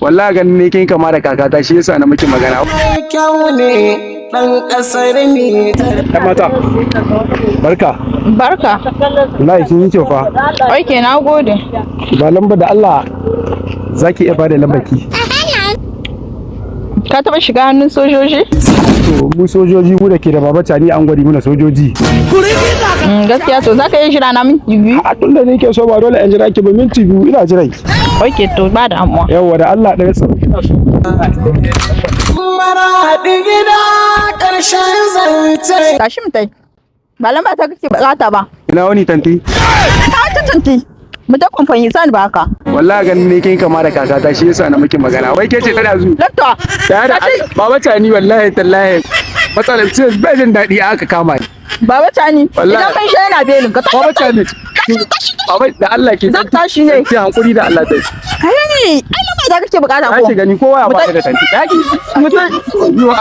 Wallahi ganin ne kin kama da kakata shi yasa na miki magana. Kyau ne dan kasar ne. Ɗan mata. Barka. Barka. Wallahi kin yi kyau fa. Oke, na gode. Ba lamba da Allah zaki iya bada lambaki. Ka taba shiga hannun sojoji? To mu sojoji mu da ke da baba tani an gwadi muna sojoji. Gaskiya to zaka iya jira na minti biyu? A tun da nake so ba dole in jira ki ba minti biyu ina jiran ki. Oke to ba da amma. Yawwa da Allah ɗaya sauki ina so. Maraɗi gida ƙarshen zance. Tashi mu tai. Ba lamba ta kake bukata ba. Ina wani tanti? Ka ta tanti. Mu ta kamfani san ba haka. Wallahi ganin ne kin kama da kakata shi yasa na miki magana. Wai ke ce tana zu. Lakta. Da baba tani wallahi tallahi matsalar ce bai jin daɗi aka kama ni. Baba Tani, Wallahi. idan mun sha yana belin ka. Baba tani. Baba da Allah ke Zan tashi ne. Ki hankuri da Allah dai. Kai ne, ai lamba ta kake bukata Ka ko? ki gani kowa ya ba da tanti. Ka ki mutum